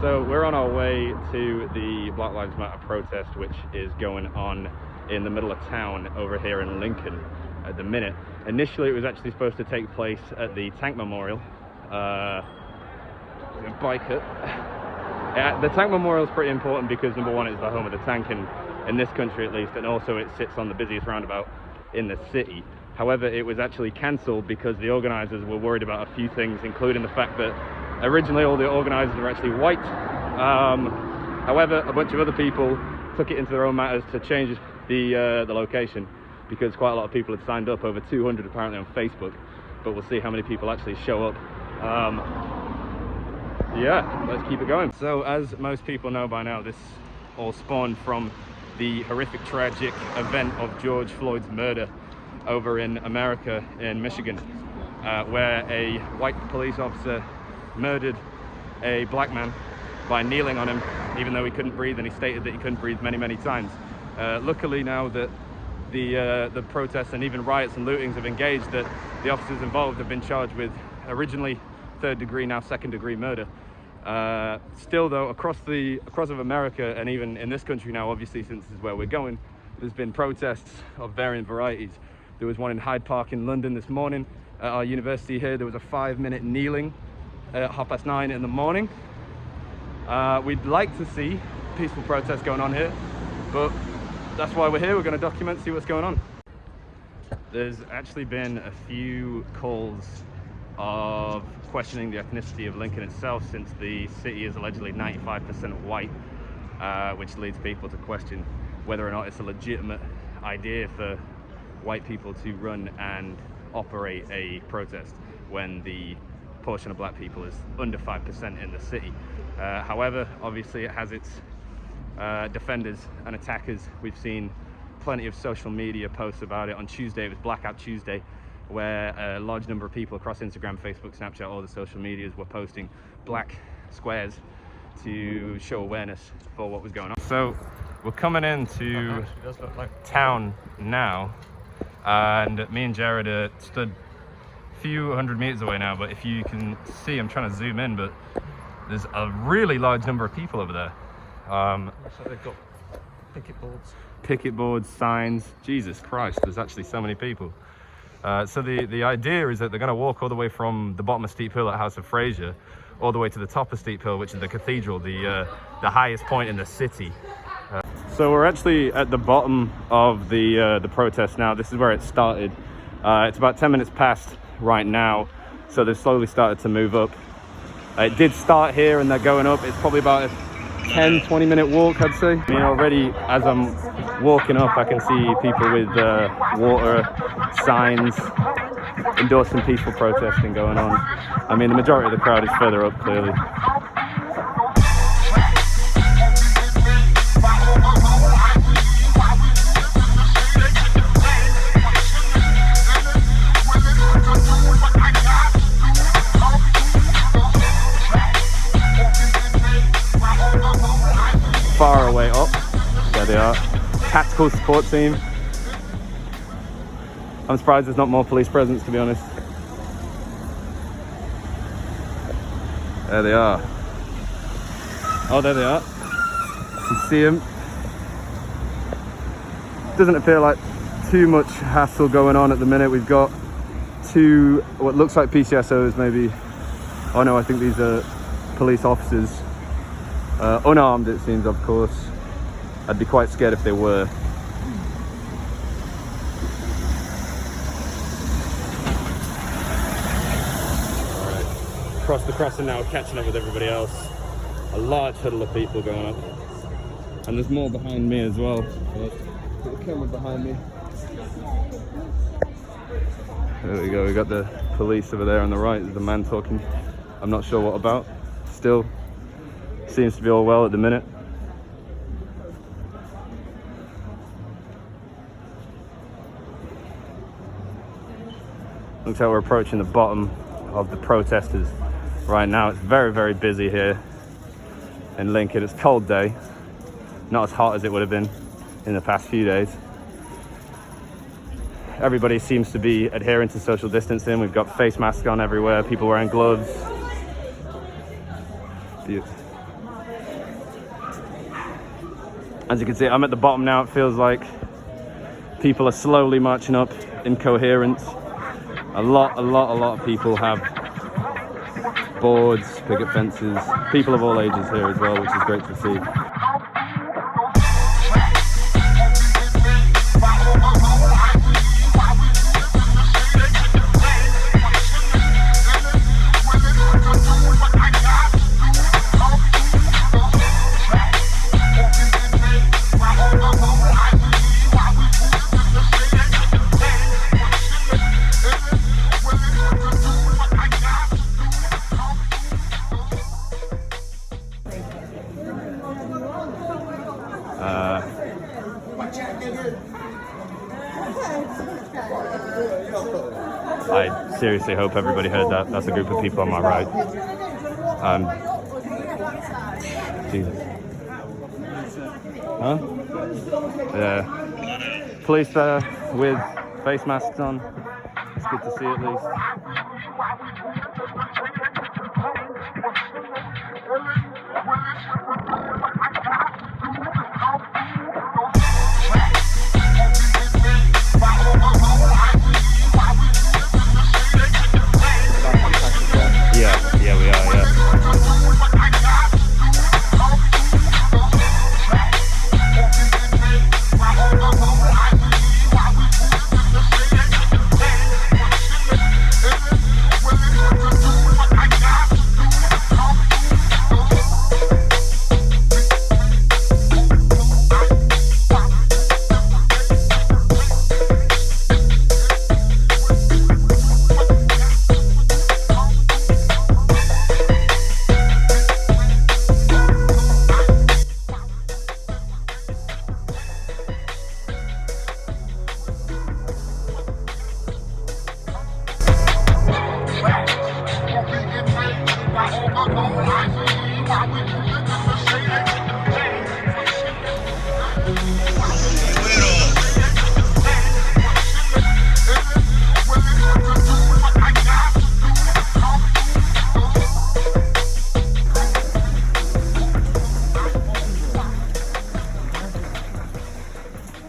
So we're on our way to the Black Lives Matter protest, which is going on in the middle of town over here in Lincoln at the minute. Initially, it was actually supposed to take place at the Tank Memorial. Bike it. The Tank Memorial is pretty important because, number one, it's the home of the tank in this country at least, and also it sits on the busiest roundabout in the city. However, it was actually cancelled because the organisers were worried about a few things, including the fact that originally all the organisers were actually white. However, a bunch of other people took it into their own matters to change the location, because quite a lot of people had signed up, over 200 apparently on Facebook, but we'll see how many people actually show up. Yeah, let's keep it going. So as most people know by now, this all spawned from the horrific, tragic event of George Floyd's murder over in America, in Michigan, where a white police officer murdered a black man by kneeling on him, even though he couldn't breathe, and he stated that he couldn't breathe many times. Luckily now that the protests and even riots and lootings have engaged, that the officers involved have been charged with originally third degree, now second degree murder. Still though, across of America, and even in this country now, obviously, since this is where we're going, there's been protests of varying varieties. There was one in Hyde Park in London this morning. At our university here, there was a 5-minute kneeling at 9:30 in the morning. We'd like to see peaceful protests going on here, but that's why we're here. We're going to document, see what's going on. There's actually been a few calls of questioning the ethnicity of Lincoln itself, since the city is allegedly 95% white, which leads people to question whether or not it's a legitimate idea for white people to run and operate a protest when the portion of black people is under 5% in the city. However, obviously it has its defenders and attackers. We've seen plenty of social media posts about it. On Tuesday, it was Blackout Tuesday, where a large number of people across Instagram, Facebook, Snapchat, all the social medias were posting black squares to show awareness for what was going on. So we're coming into town now, and me and Jared are stood a few hundred meters away now, but if you can see, I'm trying to zoom in, but there's a really large number of people over there. So they've got picket boards, signs. Jesus Christ, there's actually so many people. So the idea is that they're going to walk all the way from the bottom of Steep Hill at House of Fraser all the way to the top of Steep Hill, which is the cathedral, the highest point in the city. So we're actually at the bottom of the protest now. This is where it started. It's about 10 minutes past right now, so they've slowly started to move up. It did start here and they're going up. It's probably about a 10-20 minute walk, I'd say. I mean, already as I'm walking up, I can see people with water, signs, endorsing peaceful protesting going on. I mean, the majority of the crowd is further up, clearly. Far away up, there they are. Tactical support team. I'm surprised there's not more police presence, to be honest. There they are. Oh, there they are. You can see them. Doesn't appear like too much hassle going on at the minute. We've got two, what looks like PCSOs maybe. Oh no, I think these are police officers. Unarmed, it seems, of course. I'd be quite scared if they were. Alright, across the crossing now, catching up with everybody else. A large huddle of people going up. And there's more behind me as well. Put the camera behind me. There we go, we got the police over there on the right. There's a man talking. I'm not sure what about. Still seems to be all well at the minute. Looks like we're approaching the bottom of the protesters right now. It's very, very busy here in Lincoln. It's a cold day, not as hot as it would have been in the past few days. Everybody seems to be adhering to social distancing. We've got face masks on everywhere, people wearing gloves. As you can see, I'm at the bottom now. It feels like people are slowly marching up in coherence. A lot of people have boards, picket fences, people of all ages here as well, which is great to see. I seriously hope everybody heard that. That's a group of people on my right. Jesus. Huh? Yeah. Police there with face masks on. It's good to see at least. Yeah, we are, yeah.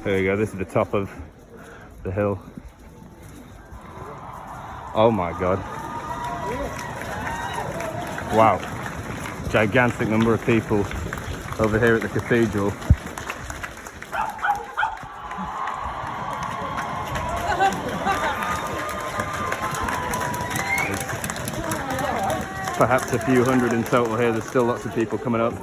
There we go, this is the top of the hill. Oh my god. Wow. Gigantic number of people over here at the cathedral. There's perhaps a few hundred in total here. There's still lots of people coming up.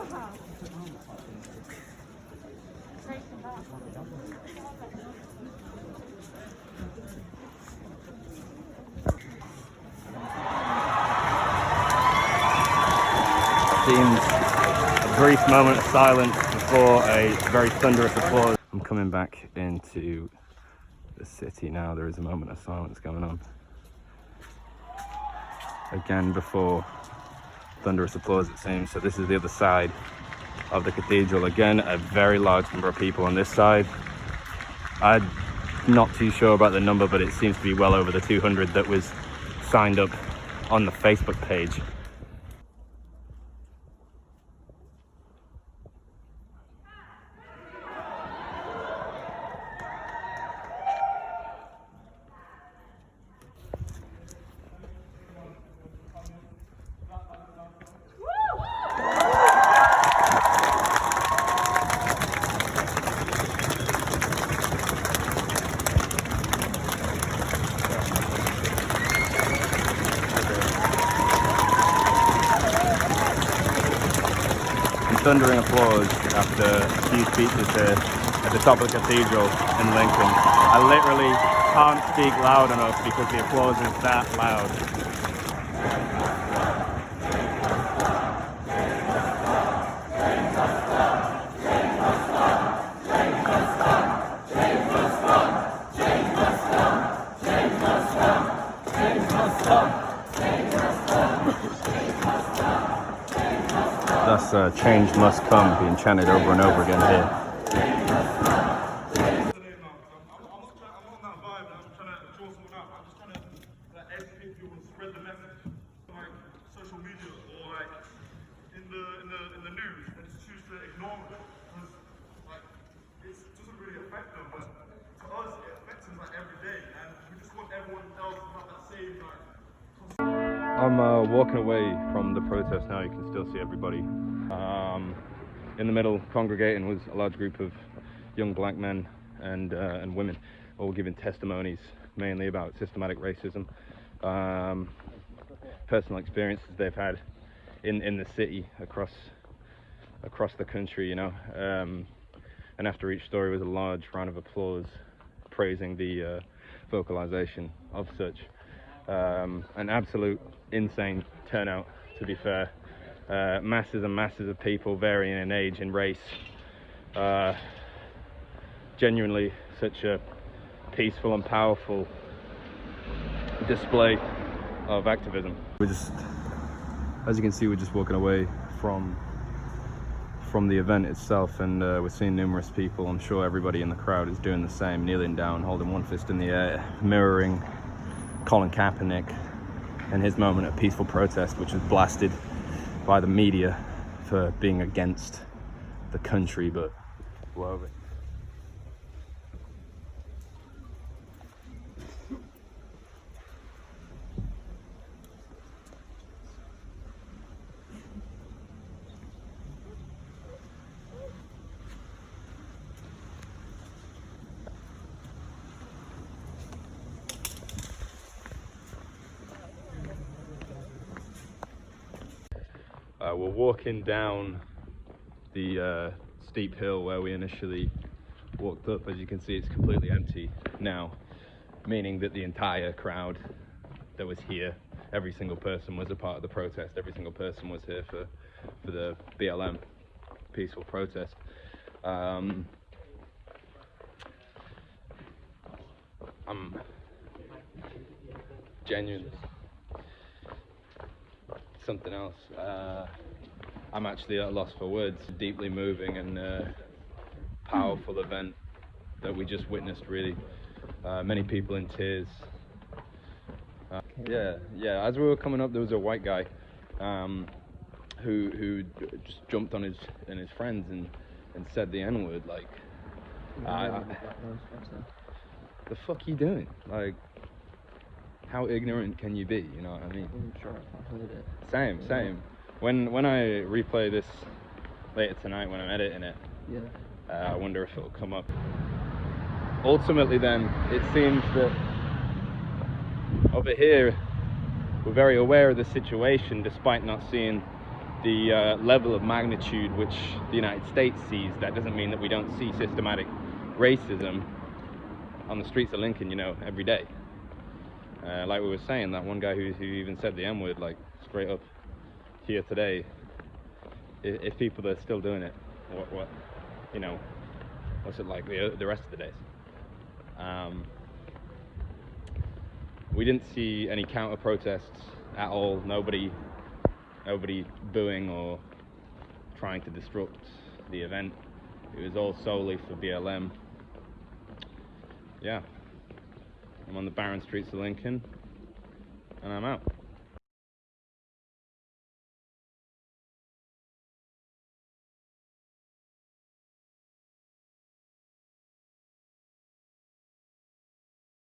A brief moment of silence before a very thunderous applause. I'm coming back into the city now. There is a moment of silence going on. Again, before thunderous applause, it seems. So this is the other side of the cathedral. Again, a very large number of people on this side. I'm not too sure about the number, but it seems to be well over the 200 that was signed up on the Facebook page. Thundering applause after a few speeches here at the top of the cathedral in Lincoln. I literally can't speak loud enough because the applause is that loud. Thus, change must come, being chanted over and over again here. In the news, and just choose to ignore it because, like, I'm walking away from the protest now. You can still see everybody. In the middle, congregating, was a large group of young black men and women, all giving testimonies, mainly about systematic racism, personal experiences they've had in the city, across the country, you know. And after each story was a large round of applause, praising the vocalization of such. An absolute insane turnout, to be fair. Masses and masses of people, varying in age and race. Genuinely such a peaceful and powerful display of activism. We're just, as you can see, we're just walking away from the event itself, and we're seeing numerous people. I'm sure everybody in the crowd is doing the same, kneeling down, holding one fist in the air, mirroring Colin Kaepernick and his moment of peaceful protest, which was blasted by the media for being against the country, but whatever. We're walking down the steep hill where we initially walked up. As you can see, it's completely empty now, meaning that the entire crowd that was here, every single person was a part of the protest. Every single person was here for the BLM peaceful protest. I'm genuinely something else. I'm actually at a loss for words. Deeply moving and powerful event that we just witnessed, really. Many people in tears. Yeah. As we were coming up, there was a white guy who just jumped on his friends and said the N-word. Like, the fuck you doing? Like, how ignorant can you be? You know what I mean? Sure, I heard it. Same. When I replay this later tonight, when I'm editing it, I wonder if it'll come up. Ultimately, then, it seems that over here we're very aware of the situation, despite not seeing the level of magnitude which the United States sees. That doesn't mean that we don't see systematic racism on the streets of Lincoln, you know, every day. Like we were saying, that one guy who even said the N-word, like, straight up here today. If people are still doing it, what you know, what's it like the rest of the days? We didn't see any counter protests at all. Nobody booing or trying to disrupt the event. It was all solely for BLM. Yeah. I'm on the barren streets of Lincoln, and I'm out.